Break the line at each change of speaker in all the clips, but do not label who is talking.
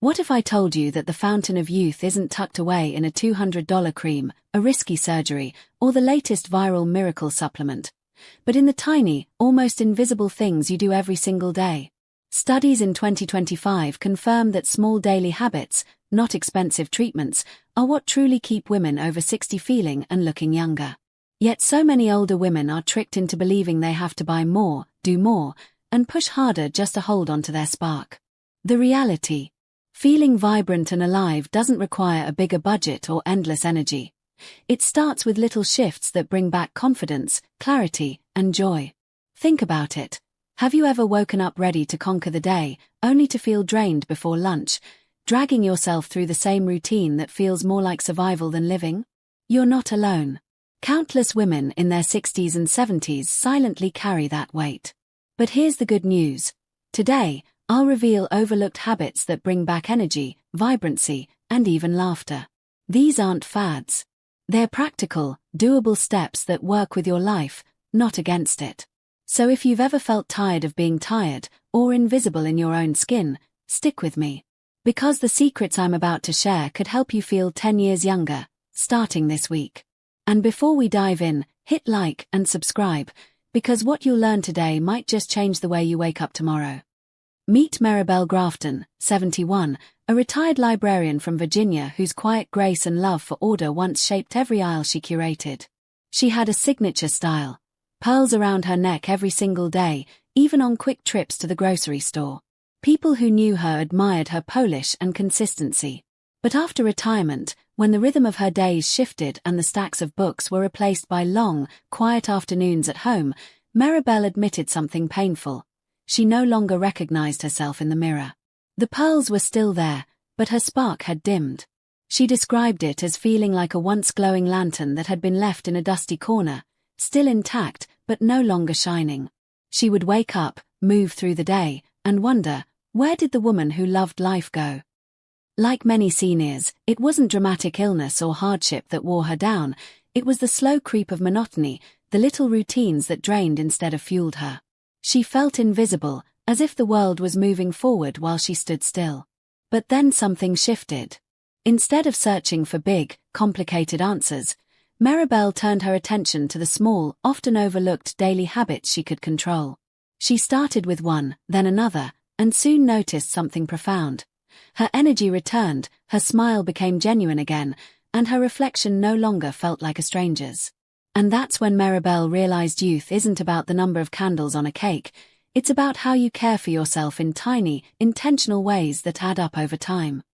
What if I told you that the fountain of youth isn't tucked away in a $200 cream, a risky surgery, or the latest viral miracle supplement, but in the tiny, almost invisible things you do every single day? Studies in 2025 confirm that small daily habits, not expensive treatments, are what truly keep women over 60 feeling and looking younger. Yet so many older women are tricked into believing they have to buy more, do more, and push harder just to hold on to their spark. The reality: feeling vibrant and alive doesn't require a bigger budget or endless energy. It starts with little shifts that bring back confidence, clarity, and joy. Think about it. Have you ever woken up ready to conquer the day, only to feel drained before lunch, dragging yourself through the same routine that feels more like survival than living? You're not alone. Countless women in their 60s and 70s silently carry that weight. But here's the good news. Today, I'll reveal overlooked habits that bring back energy, vibrancy, and even laughter. These aren't fads. They're practical, doable steps that work with your life, not against it. So if you've ever felt tired of being tired, or invisible in your own skin, stick with me. Because the secrets I'm about to share could help you feel 10 years younger, starting this week. And before we dive in, hit like and subscribe, because what you'll learn today might just change the way you wake up tomorrow. Meet Maribel Grafton, 71, a retired librarian from Virginia whose quiet grace and love for order once shaped every aisle she curated. She had a signature style. Pearls around her neck every single day, even on quick trips to the grocery store. People who knew her admired her polish and consistency. But after retirement, when the rhythm of her days shifted and the stacks of books were replaced by long, quiet afternoons at home, Maribel admitted something painful. She no longer recognized herself in the mirror. The pearls were still there, but her spark had dimmed. She described it as feeling like a once glowing lantern that had been left in a dusty corner, still intact, but no longer shining. She would wake up, move through the day, and wonder, where did the woman who loved life go? Like many seniors, it wasn't dramatic illness or hardship that wore her down, it was the slow creep of monotony, the little routines that drained instead of fueled her. She felt invisible, as if the world was moving forward while she stood still. But then something shifted. Instead of searching for big, complicated answers, Maribel turned her attention to the small, often overlooked daily habits she could control. She started with one, then another, and soon noticed something profound. Her energy returned, her smile became genuine again, and her reflection no longer felt like a stranger's. And that's when Maribel realized youth isn't about the number of candles on a cake, it's about how you care for yourself in tiny, intentional ways that add up over time.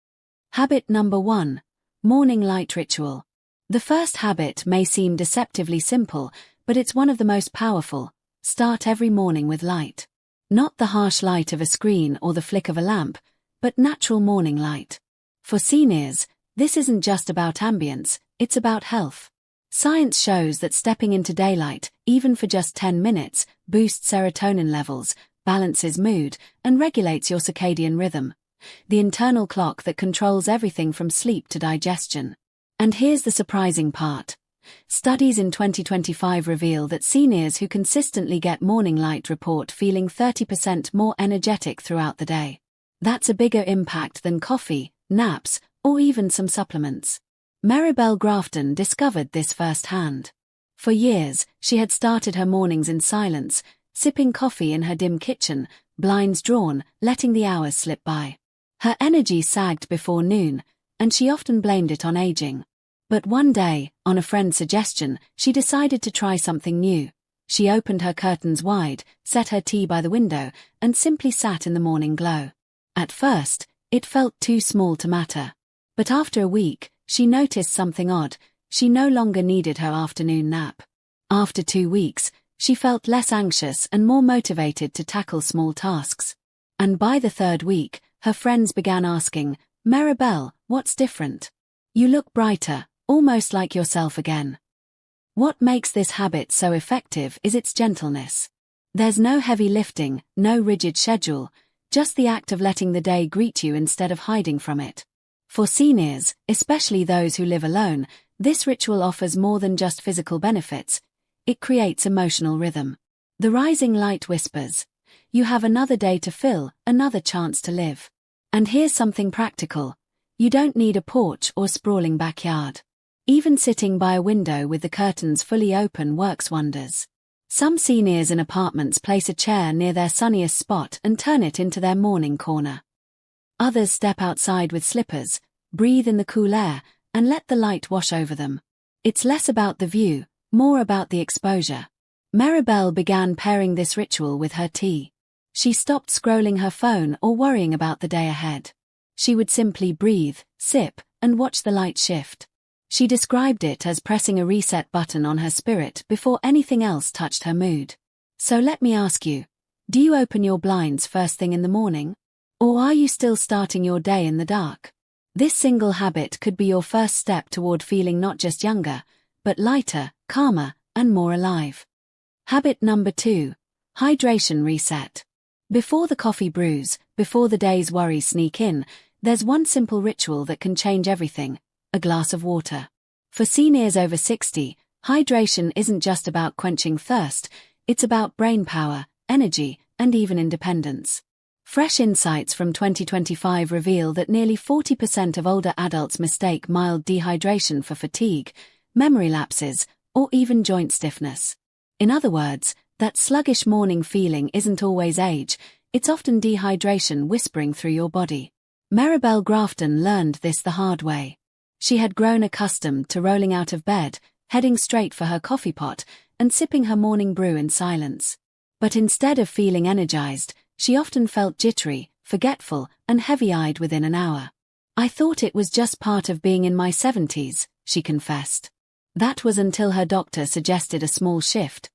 Habit number 1. Morning light ritual. The first habit may seem deceptively simple, but it's one of the most powerful. Start every morning with light. Not the harsh light of a screen or the flick of a lamp, but natural morning light. For seniors, this isn't just about ambience, it's about health. Science shows that stepping into daylight, even for just 10 minutes, boosts serotonin levels, balances mood, and regulates your circadian rhythm, the internal clock that controls everything from sleep to digestion. And here's the surprising part. Studies in 2025 reveal that seniors who consistently get morning light report feeling 30% more energetic throughout the day. That's a bigger impact than coffee, naps, or even some supplements. Maribel Grafton discovered this firsthand. For years, she had started her mornings in silence, sipping coffee in her dim kitchen, blinds drawn, letting the hours slip by. Her energy sagged before noon, and she often blamed it on aging. But one day, on a friend's suggestion, she decided to try something new. She opened her curtains wide, set her tea by the window, and simply sat in the morning glow. At first, it felt too small to matter. But after a week, she noticed something odd. She no longer needed her afternoon nap. After 2 weeks, she felt less anxious and more motivated to tackle small tasks. And by the 3rd week, her friends began asking, "Maribel, what's different? You look brighter, almost like yourself again." What makes this habit so effective is its gentleness. There's no heavy lifting, no rigid schedule, just the act of letting the day greet you instead of hiding from it. For seniors, especially those who live alone, this ritual offers more than just physical benefits. It creates emotional rhythm. The rising light whispers, "You have another day to fill, another chance to live." And here's something practical. You don't need a porch or sprawling backyard. Even sitting by a window with the curtains fully open works wonders. Some seniors in apartments place a chair near their sunniest spot and turn it into their morning corner. Others step outside with slippers, breathe in the cool air, and let the light wash over them. It's less about the view, more about the exposure. Maribel began pairing this ritual with her tea. She stopped scrolling her phone or worrying about the day ahead. She would simply breathe, sip, and watch the light shift. She described it as pressing a reset button on her spirit before anything else touched her mood. So let me ask you, do you open your blinds first thing in the morning? Or are you still starting your day in the dark? This single habit could be your first step toward feeling not just younger, but lighter, calmer, and more alive. Habit number 2. Hydration reset. Before the coffee brews, before the day's worries sneak in, there's one simple ritual that can change everything: a glass of water. For seniors over 60, hydration isn't just about quenching thirst, it's about brain power, energy, and even independence. Fresh insights from 2025 reveal that nearly 40% of older adults mistake mild dehydration for fatigue, memory lapses, or even joint stiffness. In other words, that sluggish morning feeling isn't always age, it's often dehydration whispering through your body. Maribel Grafton learned this the hard way. She had grown accustomed to rolling out of bed, heading straight for her coffee pot, and sipping her morning brew in silence. But instead of feeling energized, she often felt jittery, forgetful, and heavy-eyed within an hour. "I thought it was just part of being in my 70s, she confessed. That was until her doctor suggested a small shift.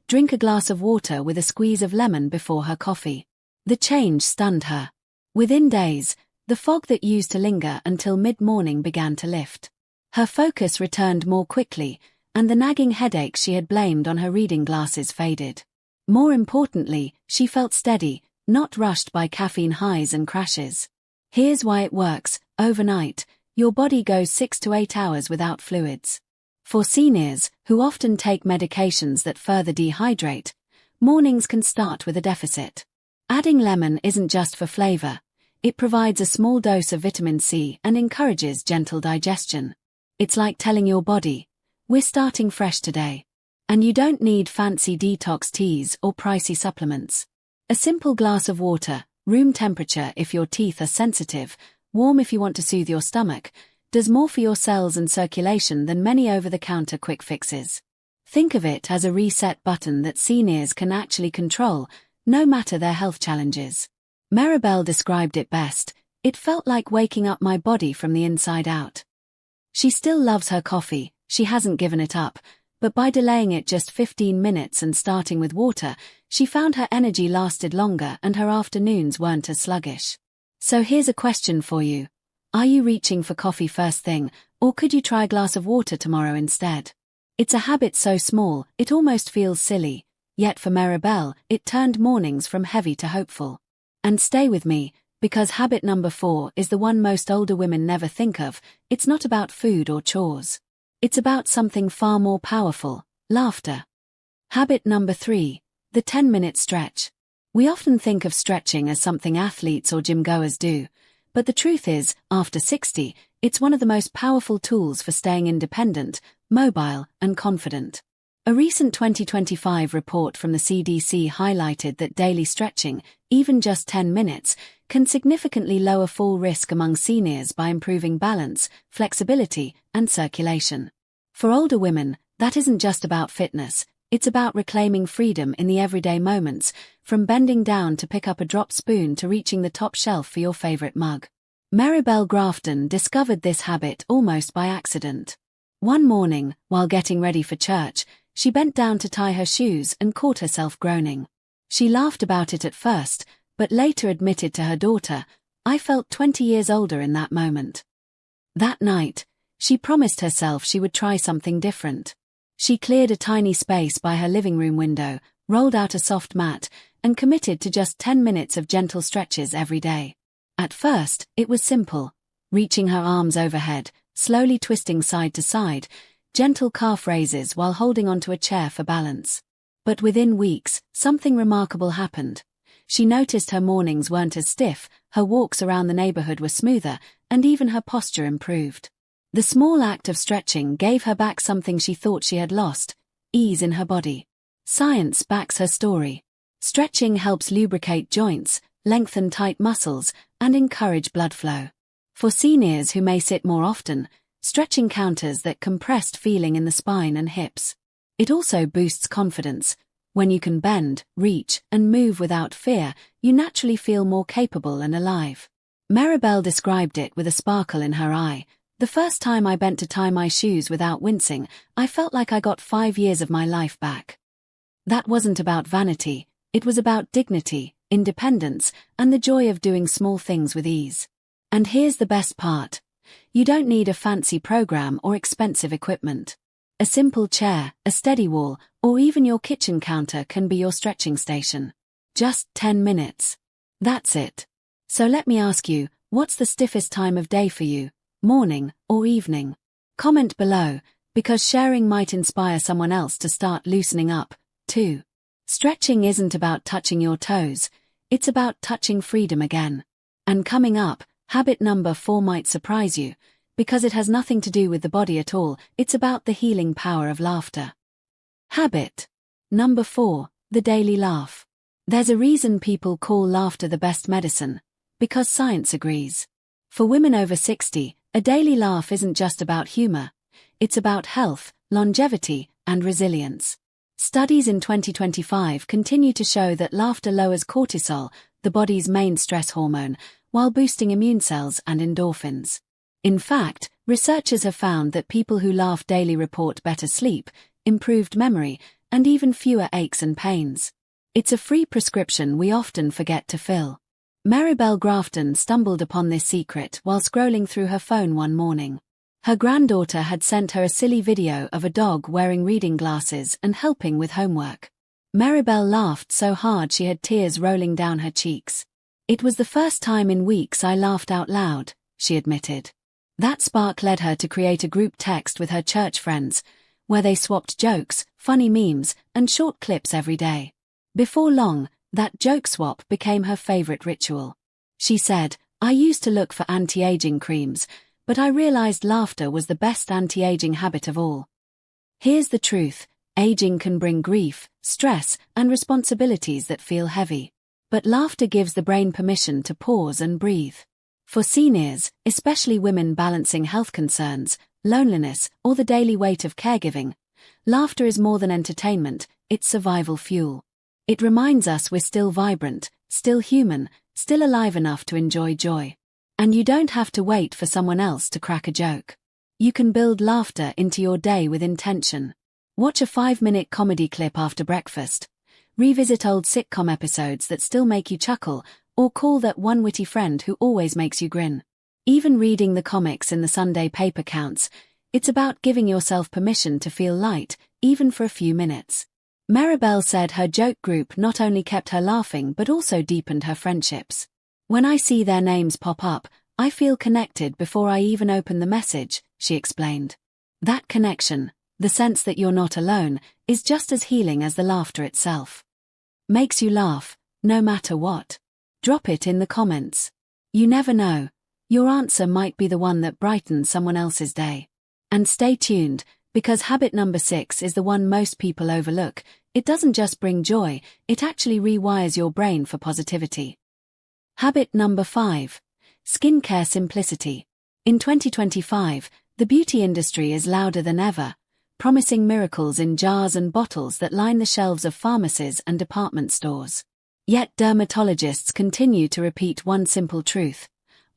Drink a glass of water with a squeeze of lemon before her coffee. The change stunned her. Within days, the fog that used to linger until mid-morning began to lift. Her focus returned more quickly, and the nagging headaches she had blamed on her reading glasses faded. More importantly, she felt steady, not rushed by caffeine highs and crashes. Here's why it works: overnight, your body goes 6 to 8 hours without fluids. For seniors, who often take medications that further dehydrate, mornings can start with a deficit. Adding lemon isn't just for flavor. It provides a small dose of vitamin C and encourages gentle digestion. It's like telling your body, we're starting fresh today. And you don't need fancy detox teas or pricey supplements. A simple glass of water, room temperature if your teeth are sensitive, warm if you want to soothe your stomach, does more for your cells and circulation than many over-the-counter quick fixes. Think of it as a reset button that seniors can actually control, no matter their health challenges. Maribel described it best: "It felt like waking up my body from the inside out." She still loves her coffee, she hasn't given it up, but by delaying it just 15 minutes and starting with water, she found her energy lasted longer and her afternoons weren't as sluggish. So here's a question for you. Are you reaching for coffee first thing, or could you try a glass of water tomorrow instead? It's a habit so small, it almost feels silly, yet for Maribel, it turned mornings from heavy to hopeful. And stay with me, because habit number 4 is the one most older women never think of. It's not about food or chores. It's about something far more powerful: laughter. Habit number 3, the 10-minute stretch. We often think of stretching as something athletes or gym goers do, but the truth is, after 60, it's one of the most powerful tools for staying independent, mobile, and confident. A recent 2025 report from the CDC highlighted that daily stretching, even just 10 minutes, can significantly lower fall risk among seniors by improving balance, flexibility, and circulation. For older women, that isn't just about fitness, it's about reclaiming freedom in the everyday moments, from bending down to pick up a drop spoon to reaching the top shelf for your favorite mug. Maribel Grafton discovered this habit almost by accident. One morning, while getting ready for church, she bent down to tie her shoes and caught herself groaning. She laughed about it at first, but later admitted to her daughter, "I felt 20 years older in that moment." That night, she promised herself she would try something different. She cleared a tiny space by her living room window, rolled out a soft mat, and committed to just 10 minutes of gentle stretches every day. At first, it was simple: reaching her arms overhead, slowly twisting side to side, gentle calf raises while holding onto a chair for balance. But within weeks, something remarkable happened. She noticed her mornings weren't as stiff, her walks around the neighborhood were smoother, and even her posture improved. The small act of stretching gave her back something she thought she had lost: ease in her body. Science backs her story. Stretching helps lubricate joints, lengthen tight muscles, and encourage blood flow. For seniors who may sit more often, stretching counters that compressed feeling in the spine and hips. It also boosts confidence. When you can bend, reach, and move without fear, you naturally feel more capable and alive. Maribel described it with a sparkle in her eye. The first time I bent to tie my shoes without wincing, I felt like I got 5 years of my life back. That wasn't about vanity, it was about dignity, independence, and the joy of doing small things with ease. And here's the best part. You don't need a fancy program or expensive equipment. A simple chair, a steady wall, or even your kitchen counter can be your stretching station. Just 10 minutes. That's it. So let me ask you, what's the stiffest time of day for you? Morning or evening? Comment below, because sharing might inspire someone else to start loosening up, too. Stretching isn't about touching your toes, it's about touching freedom again. And coming up, habit number 4 might surprise you, because it has nothing to do with the body at all, it's about the healing power of laughter. Habit number 4, the daily laugh. There's a reason people call laughter the best medicine, because science agrees. For women over 60, a daily laugh isn't just about humor, it's about health, longevity, and resilience. Studies in 2025 continue to show that laughter lowers cortisol, the body's main stress hormone, while boosting immune cells and endorphins. In fact, researchers have found that people who laugh daily report better sleep, improved memory, and even fewer aches and pains. It's a free prescription we often forget to fill. Maribel Grafton stumbled upon this secret while scrolling through her phone one morning. Her granddaughter had sent her a silly video of a dog wearing reading glasses and helping with homework. Maribel laughed so hard she had tears rolling down her cheeks. "It was the first time in weeks I laughed out loud," she admitted. That spark led her to create a group text with her church friends, where they swapped jokes, funny memes, and short clips every day. Before long, that joke swap became her favorite ritual. She said, "I used to look for anti-aging creams, but I realized laughter was the best anti-aging habit of all." Here's the truth: aging can bring grief, stress, and responsibilities that feel heavy. But laughter gives the brain permission to pause and breathe. For seniors, especially women balancing health concerns, loneliness, or the daily weight of caregiving, laughter is more than entertainment, it's survival fuel. It reminds us we're still vibrant, still human, still alive enough to enjoy joy. And you don't have to wait for someone else to crack a joke. You can build laughter into your day with intention. Watch a 5-minute comedy clip after breakfast. Revisit old sitcom episodes that still make you chuckle, or call that one witty friend who always makes you grin. Even reading the comics in the Sunday paper counts. It's about giving yourself permission to feel light, even for a few minutes. Maribel said her joke group not only kept her laughing but also deepened her friendships. "When I see their names pop up, I feel connected before I even open the message," she explained. That connection, the sense that you're not alone, is just as healing as the laughter itself. Makes you laugh, no matter what? Drop it in the comments. You never know. Your answer might be the one that brightens someone else's day. And stay tuned, because habit number 6 is the one most people overlook. It doesn't just bring joy, it actually rewires your brain for positivity. Habit number 5. Skincare simplicity. In 2025, the beauty industry is louder than ever, promising miracles in jars and bottles that line the shelves of pharmacies and department stores. Yet dermatologists continue to repeat one simple truth: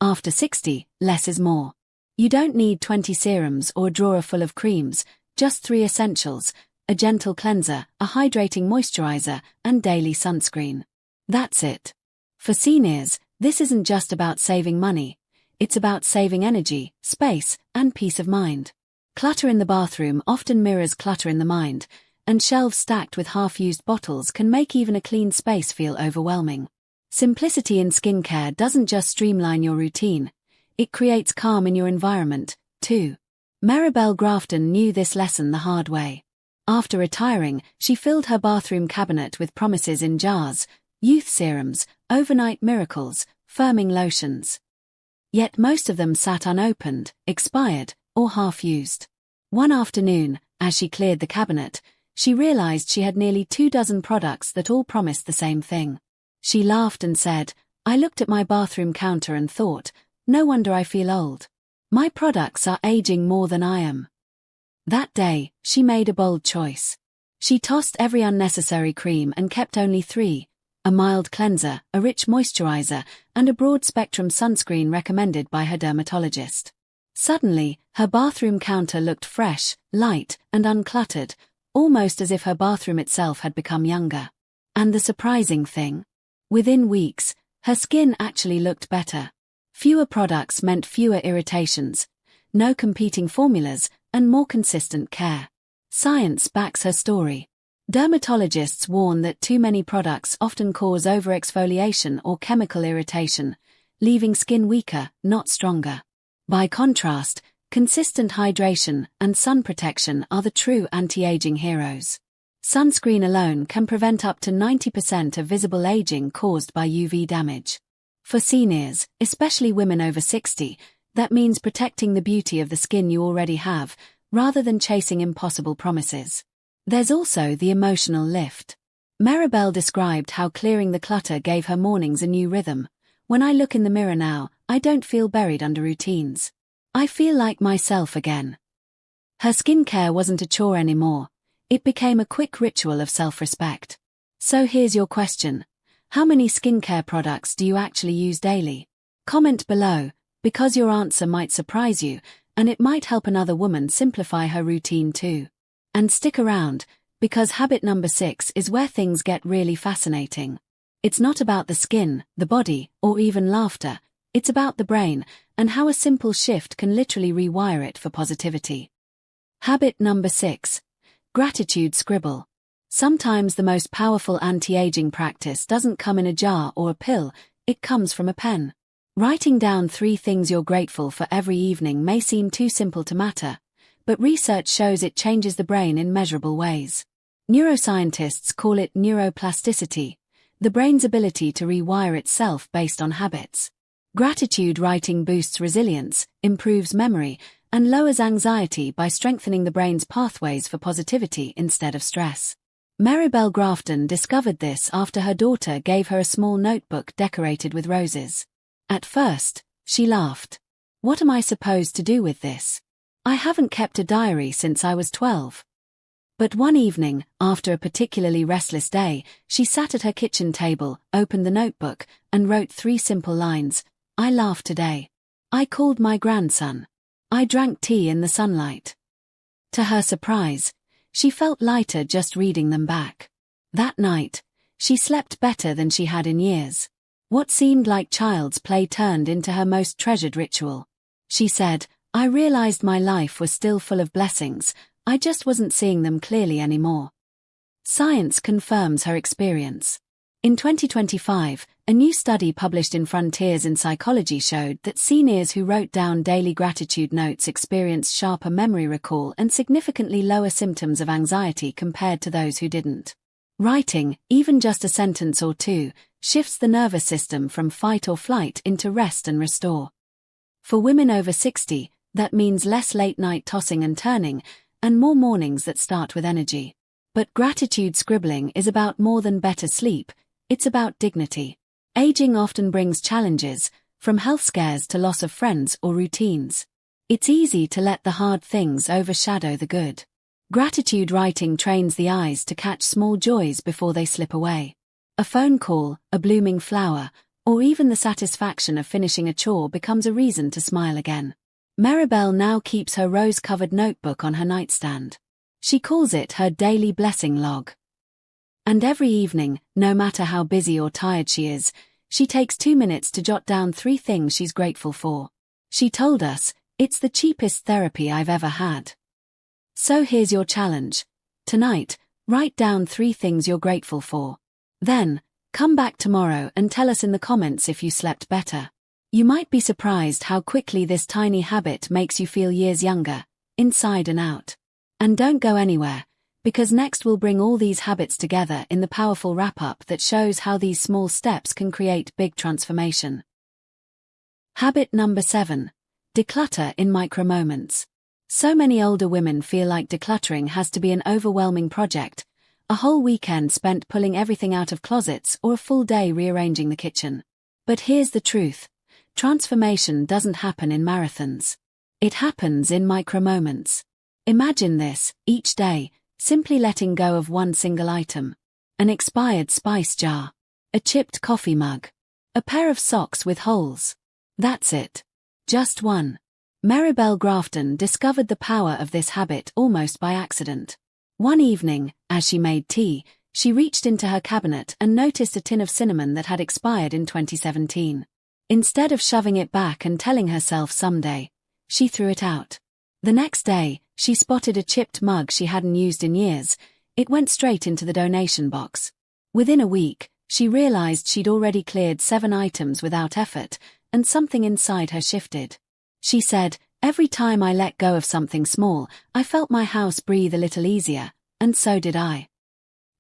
after 60, less is more. You don't need 20 serums or a drawer full of creams, just 3 essentials: a gentle cleanser, a hydrating moisturizer, and daily sunscreen. That's it. For seniors, this isn't just about saving money, it's about saving energy, space, and peace of mind. Clutter in the bathroom often mirrors clutter in the mind, and shelves stacked with half-used bottles can make even a clean space feel overwhelming. Simplicity in skincare doesn't just streamline your routine, it creates calm in your environment, too. Maribel Grafton knew this lesson the hard way. After retiring, she filled her bathroom cabinet with promises in jars, youth serums, overnight miracles, firming lotions. Yet most of them sat unopened, expired, or half-used. One afternoon, as she cleared the cabinet, she realized she had nearly 24 products that all promised the same thing. She laughed and said, "I looked at my bathroom counter and thought, no wonder I feel old. My products are aging more than I am." That day, she made a bold choice. She tossed every unnecessary cream and kept only 3, a mild cleanser, a rich moisturizer, and a broad-spectrum sunscreen recommended by her dermatologist. Suddenly, her bathroom counter looked fresh, light, and uncluttered, almost as if her bathroom itself had become younger. And the surprising thing? Within weeks, her skin actually looked better. Fewer products meant fewer irritations, no competing formulas, and more consistent care. Science backs her story. Dermatologists warn that too many products often cause overexfoliation or chemical irritation, leaving skin weaker, not stronger. By contrast, consistent hydration and sun protection are the true anti-aging heroes. Sunscreen alone can prevent up to 90% of visible aging caused by UV damage. For seniors, especially women over 60, that means protecting the beauty of the skin you already have, rather than chasing impossible promises. There's also the emotional lift. Maribel described how clearing the clutter gave her mornings a new rhythm. "When I look in the mirror now, I don't feel buried under routines. I feel like myself again." Her skincare wasn't a chore anymore. It became a quick ritual of self-respect. So here's your question. How many skincare products do you actually use daily? Comment below, because your answer might surprise you, and it might help another woman simplify her routine too. And stick around, because habit number 6 is where things get really fascinating. It's not about the skin, the body, or even laughter. It's about the brain, and how a simple shift can literally rewire it for positivity. Habit number 6. Gratitude scribble. Sometimes the most powerful anti-aging practice doesn't come in a jar or a pill, it comes from a pen. Writing down 3 things you're grateful for every evening may seem too simple to matter, but research shows it changes the brain in measurable ways. Neuroscientists call it neuroplasticity, the brain's ability to rewire itself based on habits. Gratitude writing boosts resilience, improves memory, and lowers anxiety by strengthening the brain's pathways for positivity instead of stress. Maribel Grafton discovered this after her daughter gave her a small notebook decorated with roses. At first, she laughed. "What am I supposed to do with this? I haven't kept a diary since I was 12. But one evening, after a particularly restless day, she sat at her kitchen table, opened the notebook, and wrote 3 simple lines. "I laughed today. I called my grandson. I drank tea in the sunlight." To her surprise, she felt lighter just reading them back. That night, she slept better than she had in years. What seemed like child's play turned into her most treasured ritual. She said, "I realized my life was still full of blessings, I just wasn't seeing them clearly anymore." Science confirms her experience. In 2025, a new study published in Frontiers in Psychology showed that seniors who wrote down daily gratitude notes experienced sharper memory recall and significantly lower symptoms of anxiety compared to those who didn't. Writing, even just a sentence or 2, shifts the nervous system from fight or flight into rest and restore. For women over 60, that means less late-night tossing and turning, and more mornings that start with energy. But gratitude scribbling is about more than better sleep, it's about dignity. Aging often brings challenges, from health scares to loss of friends or routines. It's easy to let the hard things overshadow the good. Gratitude writing trains the eyes to catch small joys before they slip away. A phone call, a blooming flower, or even the satisfaction of finishing a chore becomes a reason to smile again. Maribel now keeps her rose-covered notebook on her nightstand. She calls it her daily blessing log. And every evening, no matter how busy or tired she is, she takes 2 minutes to jot down 3 things she's grateful for. She told us, "It's the cheapest therapy I've ever had." So here's your challenge. Tonight, write down 3 things you're grateful for. Then, come back tomorrow and tell us in the comments if you slept better. You might be surprised how quickly this tiny habit makes you feel years younger, inside and out. And don't go anywhere, Because next we'll bring all these habits together in the powerful wrap-up that shows how these small steps can create big transformation. Habit number 7. Declutter in micro moments. So many older women feel like decluttering has to be an overwhelming project, a whole weekend spent pulling everything out of closets or a full day rearranging the kitchen. But here's the truth. Transformation doesn't happen in marathons. It happens in micro moments. Imagine this, each day, simply letting go of one single item. An expired spice jar. A chipped coffee mug. A pair of socks with holes. That's it. Just one. Maribel Grafton discovered the power of this habit almost by accident. One evening, as she made tea, she reached into her cabinet and noticed a tin of cinnamon that had expired in 2017. Instead of shoving it back and telling herself someday, she threw it out. The next day, she spotted a chipped mug she hadn't used in years. It went straight into the donation box. Within a week, she realized she'd already cleared 7 items without effort, and something inside her shifted. She said, "Every time I let go of something small, I felt my house breathe a little easier, and so did I."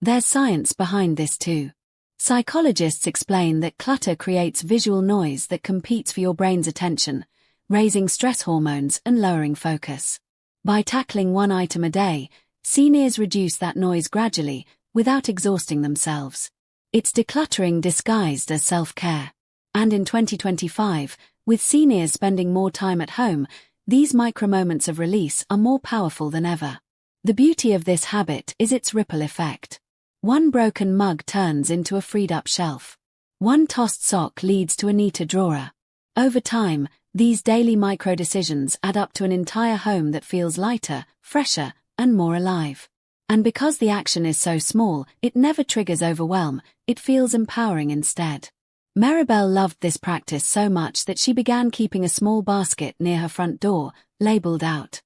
There's science behind this too. Psychologists explain that clutter creates visual noise that competes for your brain's attention, raising stress hormones and lowering focus. By tackling one item a day, seniors reduce that noise gradually, without exhausting themselves. It's decluttering disguised as self-care. And in 2025, with seniors spending more time at home, these micro moments of release are more powerful than ever. The beauty of this habit is its ripple effect. One broken mug turns into a freed-up shelf. One tossed sock leads to a neater drawer. Over time, these daily micro-decisions add up to an entire home that feels lighter, fresher, and more alive. And because the action is so small, it never triggers overwhelm, it feels empowering instead. Maribel loved this practice so much that she began keeping a small basket near her front door, labeled out.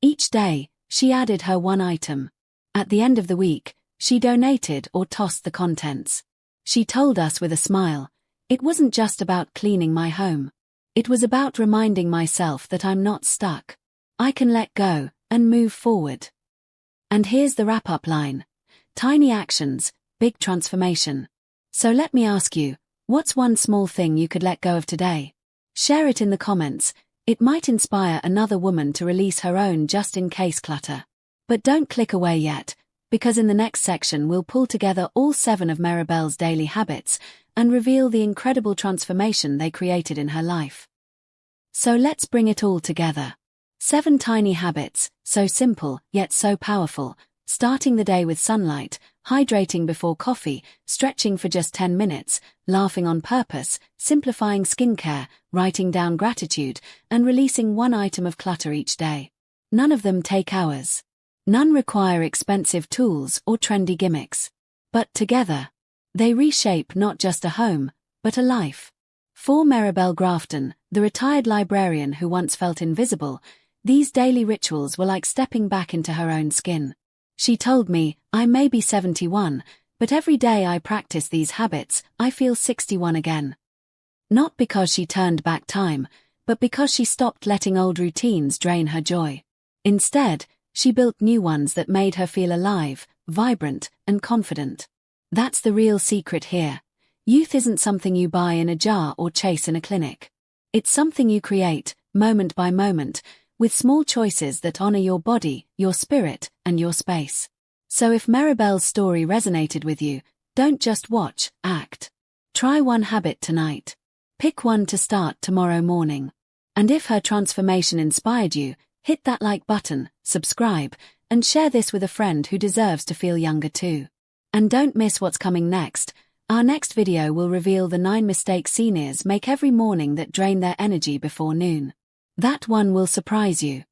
Each day, she added her one item. At the end of the week, she donated or tossed the contents. She told us with a smile, "It wasn't just about cleaning my home. It was about reminding myself that I'm not stuck. I can let go and move forward." And here's the wrap-up line. Tiny actions, big transformation. So let me ask you, what's one small thing you could let go of today? Share it in the comments. It might inspire another woman to release her own just-in-case clutter. But don't click away yet, because in the next section we'll pull together all 7 of Maribel's daily habits and reveal the incredible transformation they created in her life. So let's bring it all together. 7 tiny habits, so simple yet so powerful, starting the day with sunlight, hydrating before coffee, stretching for just 10 minutes, laughing on purpose, simplifying skincare, writing down gratitude, and releasing one item of clutter each day. None of them take hours. None require expensive tools or trendy gimmicks. But together, they reshape not just a home, but a life. For Maribel Grafton, the retired librarian who once felt invisible, these daily rituals were like stepping back into her own skin. She told me, "I may be 71, but every day I practice these habits, I feel 61 again." Not because she turned back time, but because she stopped letting old routines drain her joy. Instead, she built new ones that made her feel alive, vibrant, and confident. That's the real secret here. Youth isn't something you buy in a jar or chase in a clinic. It's something you create, moment by moment, with small choices that honor your body, your spirit, and your space. So if Maribel's story resonated with you, don't just watch, act. Try one habit tonight. Pick one to start tomorrow morning. And if her transformation inspired you, hit that like button, subscribe, and share this with a friend who deserves to feel younger too. And don't miss what's coming next. Our next video will reveal the 9 mistakes seniors make every morning that drain their energy before noon. That one will surprise you.